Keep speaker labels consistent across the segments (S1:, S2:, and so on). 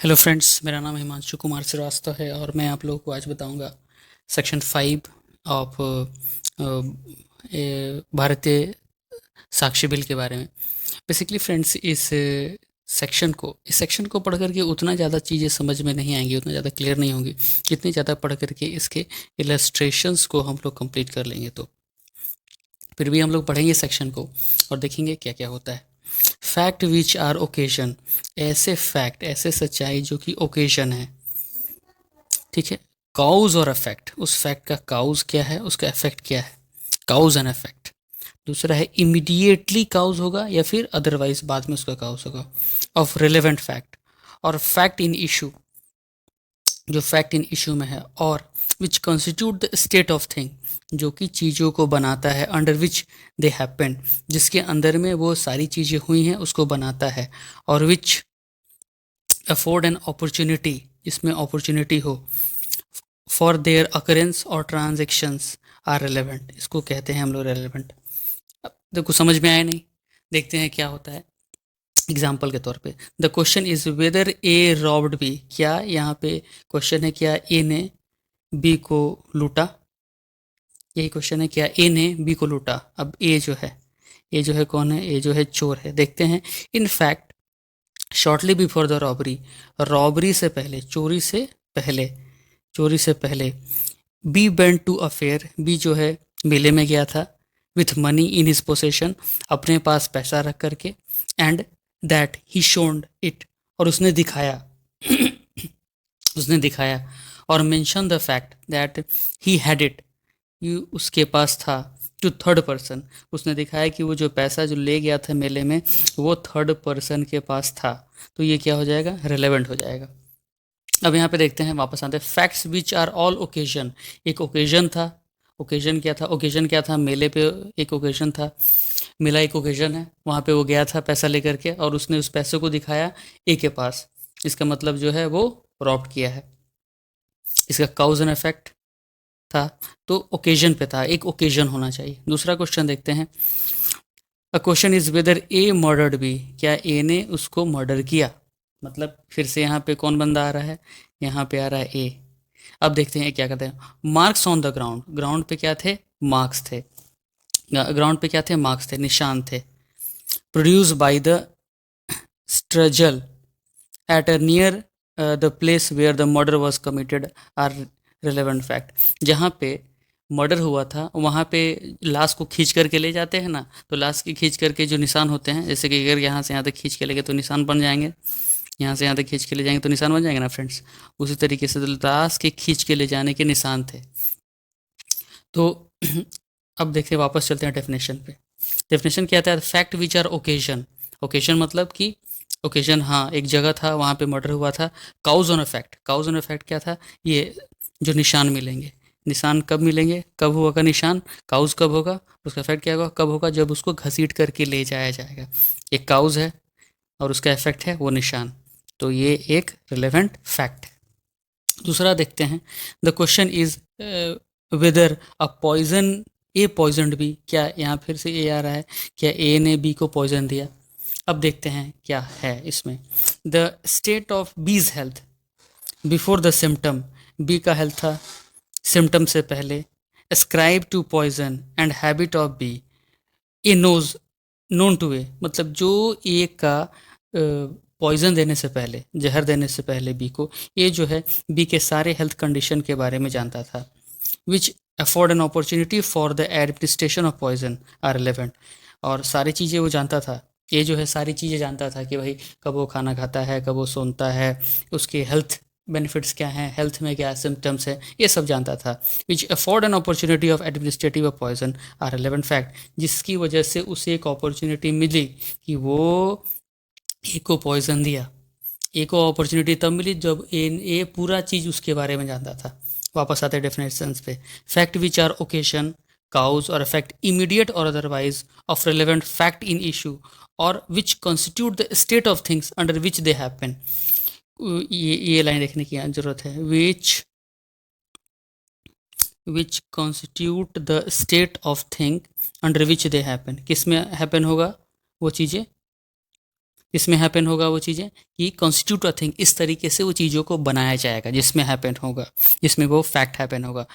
S1: Hello friends, मेरा नाम हिमांशु कुमार श्रीवास्तव है और मैं आप लोगों को आज बताऊंगा सेक्शन 5 ऑफ भारतीय साक्ष्य बिल के बारे में। बेसिकली फ्रेंड्स, इस सेक्शन को पढ़ करके उतना ज़्यादा चीज़ें समझ में नहीं आएंगी, उतना ज़्यादा क्लियर नहीं होंगी जितनी ज़्यादा पढ़ करके इसके इलस्ट्रेशंस को हम लोग कंप्लीट कर लेंगे। तो फिर भी हम लोग पढ़ेंगे सेक्शन को और देखेंगे क्या क्या होता है। फैक्ट विच आर ओकेजन, ऐसे फैक्ट, ऐसे सच्चाई जो कि ओकेजन है। ठीक है। काउज और अफेक्ट, उस फैक्ट का काउज क्या है, उसका इफेक्ट क्या है। Cause and effect. दूसरा है इमीडिएटली काउज होगा या फिर अदरवाइज बाद में उसका काउज होगा। ऑफ रिलेवेंट फैक्ट, और फैक्ट इन इशू, जो फैक्ट इन इशू में है। और which constitute the state of thing, जो कि चीज़ों को बनाता है। अंडर विच दे हैपन, जिसके अंदर में वो सारी चीज़ें हुई हैं उसको बनाता है। और विच अफोर्ड एन अपॉर्चुनिटी, जिसमें अपॉर्चुनिटी हो। फॉर देयर अकरेंस और ट्रांजेक्शन्स आर रेलेवेंट, इसको कहते हैं हम लोग रेलेवेंट। अब देखो, समझ में आया नहीं, देखते हैं क्या होता है एग्जाम्पल के तौर पे। The question is whether A robbed B, क्या यहाँ पे क्वेश्चन है, क्या ए ने बी को लूटा। यही क्वेश्चन है, क्या ए ने बी को लूटा। अब ए जो है कौन है, ए जो है चोर है। देखते हैं, in fact shortly before the robbery, robbery से पहले, पहले चोरी से पहले, B went to a fair, B जो है मेले में गया था। With money in his possession, अपने पास पैसा रख करके। And that he showed it, और उसने दिखाया उसने दिखाया। और mention the fact that he had it, ये उसके पास था। टू थर्ड पर्सन, उसने दिखाया कि वो जो पैसा जो ले गया था मेले में, वो थर्ड पर्सन के पास था। तो ये क्या हो जाएगा, रिलेवेंट हो जाएगा। अब यहाँ पे देखते हैं, वापस आते हैं। Facts which are all occasion, एक ओकेजन था। ओकेजन क्या था, मेले पे एक ओकेजन था। मेला एक ओकेजन है, वहाँ पे वो गया था पैसा लेकर के, और उसने उस पैसे को दिखाया ए के पास। इसका मतलब जो है वो रॉब किया है। इसका काउज एंड इफेक्ट था, तो ओकेजन पे था, एक ओकेजन होना चाहिए। दूसरा क्वेश्चन देखते हैं। A question is whether A murdered B, क्या ए ने उसको मर्डर किया। मतलब फिर से यहाँ पे कौन बंदा आ रहा है, यहाँ पे आ रहा है ए। अब देखते हैं क्या कहते हैं। Marks on the ground, ground पे क्या थे, मार्क्स थे। ग्राउंड पे क्या थे, मार्क्स थे, निशान थे। Produce by the struggle at or near the place where the murder was committed are relevant fact. जहाँ पे मर्डर हुआ था वहाँ पे लाश को खींच करके ले जाते हैं ना, तो लाश की खींच करके जो निशान होते हैं, जैसे कि अगर यहाँ से यहाँ तक खींच के ले गए तो निशान बन जाएंगे, यहाँ से यहाँ तक खींच के ले जाएंगे तो निशान बन जाएंगे ना फ्रेंड्स। उसी तरीके से लाश के खींच के ले जाने के निशान थे। तो अब देखते हैं, वापस चलते हैं डेफिनेशन पे। डेफिनेशन क्या था, fact which are occasion. Occasion मतलब कि ओकेजन, हाँ एक जगह था, वहाँ पे मर्डर हुआ था। Cause and effect, cause and effect क्या था, ये जो निशान मिलेंगे। निशान कब मिलेंगे, कब होगा निशान, काउज कब होगा, उसका इफेक्ट क्या होगा, कब होगा, जब उसको घसीट करके ले जाया जाएगा। एक काउज है और उसका इफेक्ट है वो निशान। तो ये एक रिलेवेंट फैक्ट है। दूसरा देखते हैं। The question is whether a poison A poisoned B, क्या यहाँ फिर से ए आ रहा है, क्या ए ने बी को पॉइजन दिया। अब देखते हैं क्या है इसमें। The state of B's health before the symptom, B का हेल्थ था सिम्टम से पहले। ascribe to poison and habit of B, A knows known to A, मतलब जो ए का पॉइजन देने से पहले, जहर देने से पहले बी को, ये जो है बी के सारे हेल्थ कंडीशन के बारे में जानता था। Which afford an opportunity for the administration of poison are relevant, और सारी चीज़ें वो जानता था। ये जो है सारी चीज़ें जानता था कि भाई कब वो खाना खाता है, कब वो सोता है, उसके हेल्थ बेनिफिट्स क्या हैं, हेल्थ में क्या सिम्टम्स है, ये सब जानता था। Which afford an opportunity of administrative of poison are relevant fact, जिसकी वजह से उसे एक अपॉर्चुनिटी मिली कि वो ए को पॉइजन दिया। ए को अपॉर्चुनिटी तब मिली जब ए पूरा चीज़ उसके बारे में जानता था। वापस आते हैं डेफिनेशंस पे। Fact which are occasion, cause or effect immediate or otherwise of relevant fact in issue, or which constitute the state of things under which they happen. ये लाइन देखने की जरूरत है। Which constitute the state of thing under which they happen, किस में happen होगा वो चीज़ें, इसमें हैपन होगा वो चीज़ें कि कॉन्स्टिट्यूट अ थिंग, इस तरीके से वो चीज़ों को बनाया जाएगा जिसमें हैपन होगा, जिसमें वो फैक्ट हैपन होगा।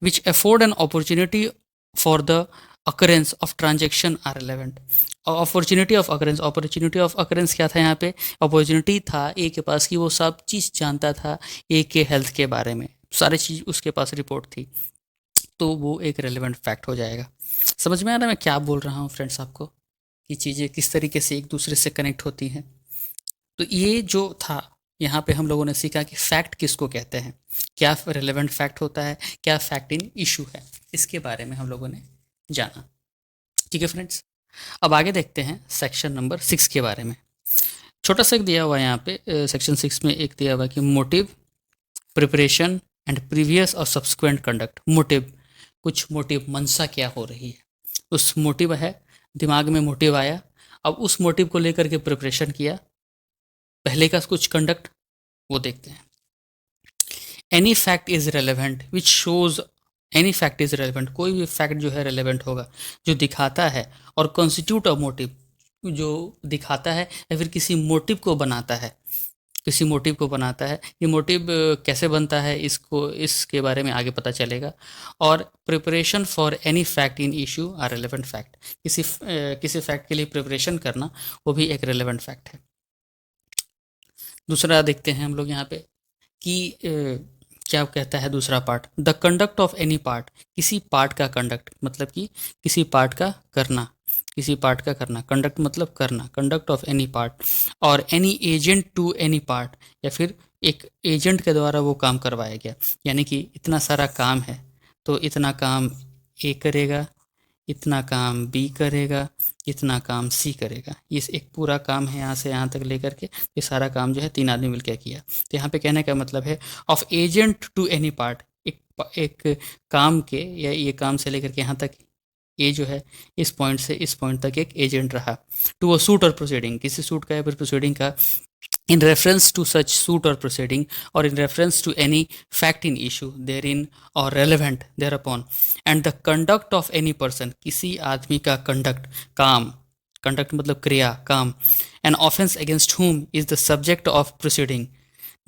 S1: Which afford an opportunity for the occurrence of transaction are relevant. Opportunity of occurrence क्या था यहाँ पे? अपॉर्चुनिटी था ए के पास कि वो सब चीज़ जानता था ए के हेल्थ के बारे में, सारी चीज़ उसके पास रिपोर्ट थी, तो वो एक रेलेवेंट फैक्ट हो जाएगा। समझ में आ रहा है मैं क्या बोल रहा हूँ फ्रेंड्स आपको, कि चीज़ें किस तरीके से एक दूसरे से कनेक्ट होती हैं। तो ये जो था यहाँ पे हम लोगों ने सीखा कि फैक्ट किसको कहते हैं, क्या रेलेवेंट फैक्ट होता है, क्या फैक्ट इन इशू है, इसके बारे में हम लोगों ने जाना। ठीक है फ्रेंड्स, अब आगे देखते हैं सेक्शन नंबर 6 के बारे में। छोटा सा एक दिया हुआ है यहाँ पे सेक्शन 6 में एक दिया हुआ है कि मोटिव, प्रिपरेशन एंड प्रीवियस और सब्सिक्वेंट कंडक्ट। मोटिव, कुछ मोटिव, मंशा क्या हो रही है, उस मोटिव है, दिमाग में मोटिव आया, अब उस मोटिव को लेकर के प्रिपरेशन किया, पहले का कुछ कंडक्ट वो देखते हैं। Any fact is relevant which shows, any fact is relevant, कोई भी फैक्ट जो है रेलेवेंट होगा, जो दिखाता है, और कॉन्स्टिट्यूट अ मोटिव, जो दिखाता है या फिर किसी मोटिव को बनाता है, किसी मोटिव को बनाता है। ये मोटिव कैसे बनता है, इसको, इसके बारे में आगे पता चलेगा। और preparation for any fact in issue are relevant fact, किसी फैक्ट के लिए प्रिपरेशन करना वो भी एक रेलेवेंट फैक्ट है। दूसरा देखते हैं हम लोग यहाँ पे कि क्या कहता है दूसरा part, the conduct of any part, किसी पार्ट का कंडक्ट मतलब कि किसी पार्ट का करना, किसी पार्ट का करना, कंडक्ट मतलब करना, कंडक्ट ऑफ एनी पार्ट, और any agent to any part, या फिर एक एजेंट के द्वारा वो काम करवाया गया, यानी कि इतना सारा काम है तो इतना काम ए करेगा, इतना काम बी करेगा, इतना काम सी करेगा, ये एक पूरा काम है यहाँ से यहाँ तक लेकर के, ये सारा काम जो है 3 आदमी मिलकर किया। तो यहाँ पे कहने का मतलब है of agent to any part, एक काम के, या ये काम से लेकर के यहाँ तक, ये जो है इस पॉइंट से इस पॉइंट तक एक एजेंट रहा। टू अ सूट और प्रोसीडिंग, किसी सूट का या फिर प्रोसीडिंग का, in reference to such suit or proceeding, or in reference to any fact in issue therein or relevant thereupon, and the conduct of any person, किसी आदमी का conduct, काम, conduct मतलब क्रिया, काम, an offense against whom is the subject of proceeding,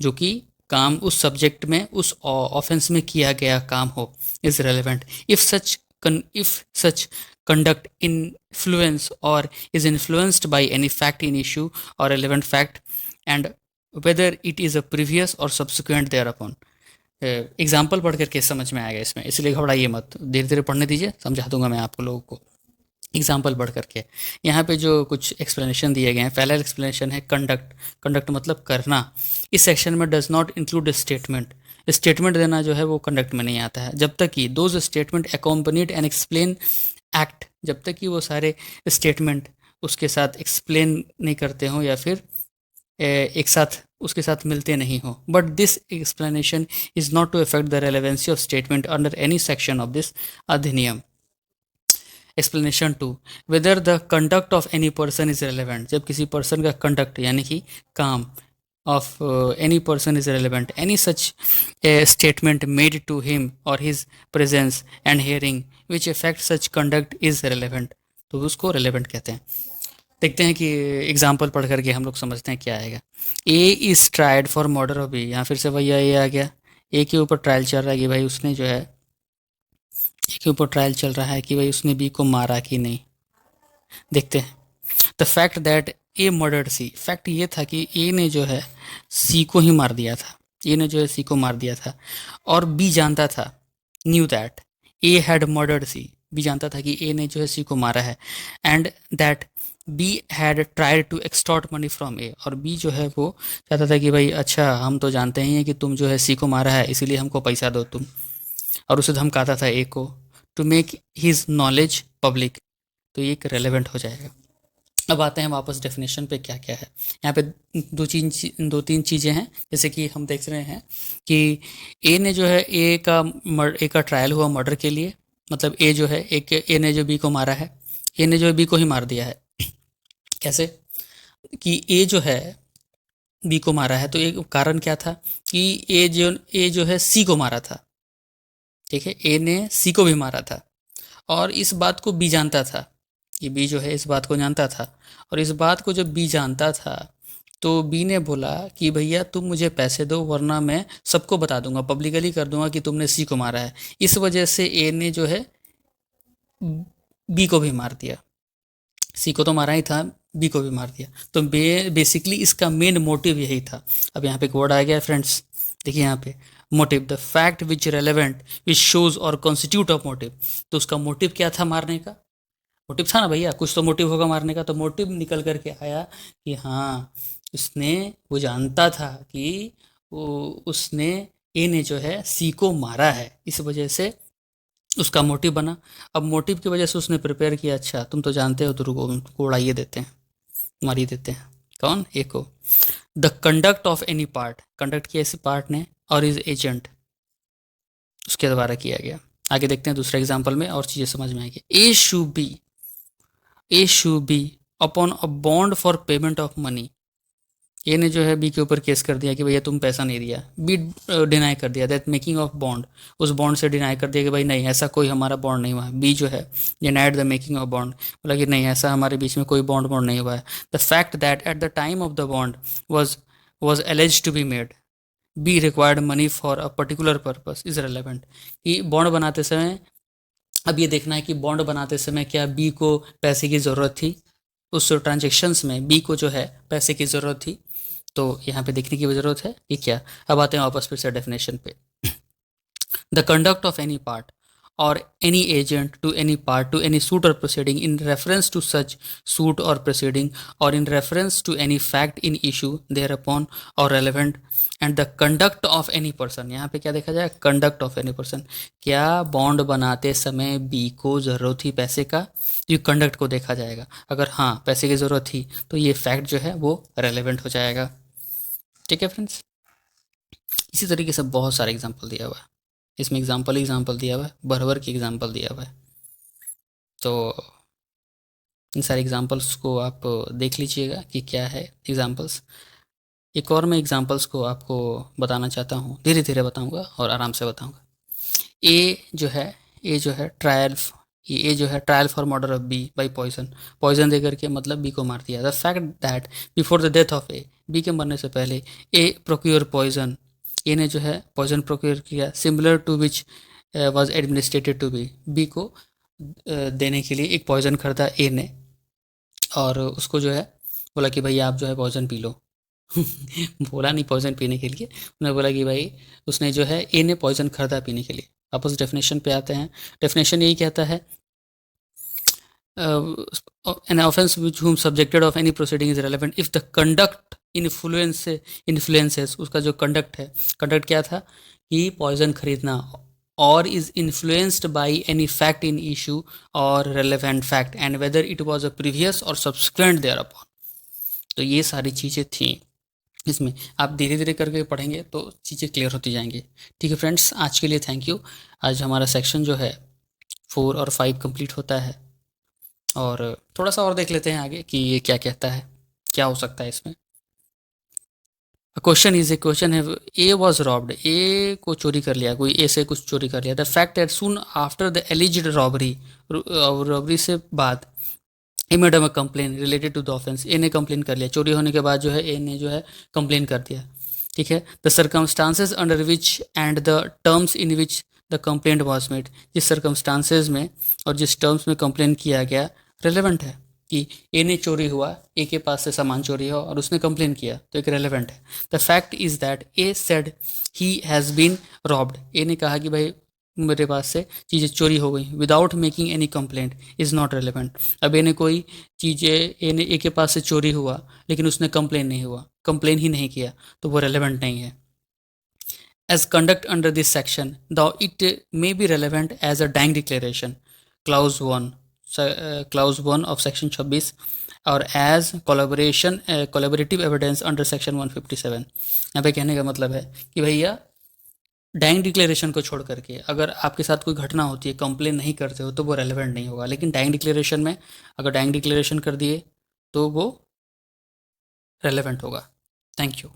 S1: जो कि काम उस सब्जेक्ट में, उस ऑफेंस में किया गया काम हो, is relevant if such conduct influence or is influenced by any fact in issue or relevant fact, and whether it is a previous or subsequent thereupon। Example पढ़ करके समझ में आएगा इसमें, इसलिए घबराइए मत, धीरे धीरे पढ़ने दीजिए, समझा दूंगा मैं आप लोगों को एग्जाम्पल पढ़ करके। यहाँ पे जो कुछ एक्सप्लेनेशन दिए गए हैं, पहला एक्सप्लेनेशन है कंडक्ट, कंडक्ट मतलब करना। इस सेक्शन में does not include statement, statement देना जो है वो कंडक्ट में नहीं आता है, जब तक कि those statement accompanied and explain act, जब तक कि वो सारे स्टेटमेंट उसके साथ एक्सप्लेन नहीं करते हों या फिर एक साथ उसके साथ मिलते नहीं हो। But this explanation is not to affect the relevancy of statement under any section of this अधिनियम। Explanation 2, whether the conduct of any person is relevant, जब किसी पर्सन का कंडक्ट यानी कि काम of any person is relevant, any such statement made to him or his presence and hearing which affect such conduct is relevant, तो उसको relevant कहते हैं। देखते हैं कि एग्जाम्पल पढ़ करके हम लोग समझते हैं क्या आएगा। A is tried for murder of B, यहाँ फिर से भैया ये आ गया, ए के ऊपर ट्रायल चल रहा है कि भाई उसने जो है, ए के ऊपर ट्रायल चल रहा है कि भाई उसने बी को मारा कि नहीं। देखते हैं, the fact that A murdered C, fact ये था कि ए ने जो है सी को ही मार दिया था, ए ने जो है सी को मार दिया था, और बी जानता था, knew that A had murdered C, B जानता था कि ए ने जो है सी को मारा है, and that B had tried to extort money from A, और बी जो है वो चाहता था कि भाई अच्छा हम तो जानते ही हैं कि तुम जो है सी को मारा है, इसीलिए हमको पैसा दो तुम, और उसे धमकाता था ए को, to make his knowledge public, तो ये एक रेलेवेंट हो जाएगा। अब आते हैं वापस डेफिनेशन पे, क्या क्या है यहाँ पे, दो तीन चीज़ें हैं, जैसे कि हम देख रहे हैं कि ए ने जो है ए का ट्रायल हुआ मर्डर के लिए, मतलब ए जो है ए ने जो बी को मारा है, ए ने जो है बी को ही मार दिया है। कैसे कि ए जो है बी को मारा है, तो एक कारण क्या था कि ए जो है सी को मारा था, ठीक है, ए ने सी को भी मारा था, और इस बात को बी जानता था, ये बी जो है इस बात को जानता था, और इस बात को जब बी जानता था तो बी ने बोला कि भैया तुम मुझे पैसे दो वरना मैं सबको बता दूंगा, पब्लिकली कर दूंगा कि तुमने सी को मारा है। इस वजह से ए ने जो है बी को भी मार दिया। सी को तो मारा ही था, बी को भी मार दिया। तो बेसिकली इसका मेन मोटिव यही था। अब यहाँ पे एक वर्ड आ गया फ्रेंड्स, देखिए यहाँ पे motive, the fact which relevant which shows और कॉन्स्टिट्यूट ऑफ मोटिव। तो उसका मोटिव क्या था मारने का? मोटिव था ना भैया, कुछ तो मोटिव होगा मारने का। तो मोटिव निकल करके आया कि हाँ उसने, वो जानता था कि उसने ए ने जो है सी को मारा है, इस वजह से उसका मोटिव बना। अब मोटिव की वजह से उसने प्रिपेयर किया, अच्छा तुम तो जानते हो, तो रुको उनको उड़ाइए देते हैं, मारिए देते हैं। कौन? ए को। The conduct of any part, conduct किया इस पार्ट ने, और इज एजेंट उसके द्वारा किया गया। आगे देखते हैं दूसरे एग्जाम्पल में और चीज़ें समझ में आएगी। A sues B upon a bond for payment of money. A ने जो है बी के ऊपर केस कर दिया कि भैया तुम पैसा नहीं दिया। बी डिनाई कर दिया दैट मेकिंग ऑफ बॉन्ड, उस बॉन्ड से डिनाई कर दिया कि भाई नहीं ऐसा कोई हमारा बॉन्ड नहीं हुआ है। बी जो है denied the making of bond, बोला कि नहीं ऐसा हमारे बीच में कोई बॉन्ड नहीं हुआ है। The fact that at the time of the bond was alleged to be made, be required money for a particular purpose is relevant. कि बॉन्ड बनाते समय, अब ये देखना है कि बॉन्ड बनाते समय क्या बी को पैसे की ज़रूरत थी, उस ट्रांजेक्शन्स में बी को जो है पैसे की ज़रूरत थी। तो यहाँ पे देखने की ज़रूरत है कि क्या। अब आते हैं वापस फिर से डेफिनेशन पे। The conduct of any part or any agent to any part to any suit or proceeding in reference to such suit or proceeding or in reference to any fact in issue thereupon or relevant and the conduct of any person। यहाँ पे क्या देखा जाए? conduct of any person। क्या bond बनाते समय B को ज़रूरत थी पैसे का? ये कंडक्ट को देखा जाएगा। अगर हाँ पैसे की ज़रूरत थी तो ये फैक्ट जो है वो रेलेवेंट हो जाएगा। ठीक है फ्रेंड्स, इसी तरीके से बहुत सारे एग्जाम्पल दिया हुआ है इसमें। एग्जाम्पल दिया हुआ है, भर की एग्जाम्पल दिया हुआ है। तो इन सारे एग्जाम्पल्स को आप देख लीजिएगा कि क्या है एग्जाम्पल्स। एक और मैं एग्जाम्पल्स को आपको बताना चाहता हूँ, धीरे धीरे बताऊँगा और आराम से बताऊँगा। ए जो है trial for murder of B by poison दे करके मतलब बी को मार दिया। The fact that before the death of A, B के मरने से पहले ए प्रोक्योर पॉइजन, ए ने जो है पॉइजन प्रोक्योर किया, similar to which was administered to B को देने के लिए एक पॉइजन खरीदा ए ने, और उसको जो है बोला कि भाई आप जो है पॉइजन पी लो। बोला नहीं पॉइजन पीने के लिए, उन्होंने बोला कि भाई उसने जो है ए ने पॉइजन खरीदा पीने के लिए। वापस डेफिनेशन पे आते हैं। डेफिनेशन यही कहता है an offense which whom subjected of any proceeding is relevant if the conduct influences, उसका जो कंडक्ट है, कंडक्ट क्या था कि पॉइजन खरीदना, और is influenced by any fact in issue or relevant fact and whether it was a previous or subsequent thereupon। तो ये सारी चीज़ें थी इसमें। आप धीरे धीरे करके पढ़ेंगे तो चीज़ें क्लियर होती जाएंगी। ठीक है फ्रेंड्स, आज के लिए थैंक यू। आज हमारा सेक्शन जो है 4 और 5 कंप्लीट होता है, और थोड़ा सा और देख लेते हैं आगे कि ये क्या कहता है, क्या हो सकता है इसमें। क्वेश्चन है ए वॉज रॉब्ड, ए को चोरी कर लिया, कोई ए से कुछ चोरी कर लिया। The fact that soon after the alleged robbery से बाद A made a complain related to the offence, A ने कंप्लेन कर लिया, चोरी होने के बाद जो है ए ने जो है कंप्लेन कर दिया। ठीक है। The circumstances under which and the terms in which the complaint was made, जिस सर्कमस्टांसेस में और जिस टर्म्स में कंप्लेन किया गया रेलेवेंट है। कि ए ने चोरी हुआ, ए के पास से सामान चोरी हो और उसने कंप्लेन किया, तो एक रेलेवेंट है। The fact is that A said he has been robbed, A ने कहा कि भाई मेरे पास से चीज़ें चोरी हो गई, without making any complaint is not relevant. अब ए ने कोई चीज़ें, ए के पास से चोरी हुआ लेकिन उसने कंप्लेन ही नहीं किया, तो वो रेलेवेंट नहीं है। As conduct under this section, though it may be relevant as a dying declaration, clause 1 of section 26, और as collaborative evidence under section 157। यहाँ पे कहने का मतलब है कि भैया डाइंग डिक्लेरेशन को छोड़ करके अगर आपके साथ कोई घटना होती है, कंप्लेन नहीं करते हो, तो वो रेलेवेंट नहीं होगा। लेकिन डाइंग डिक्लेरेशन में अगर डाइंग डिक्लेरेशन कर दिए तो वो रेलेवेंट होगा। Thank you.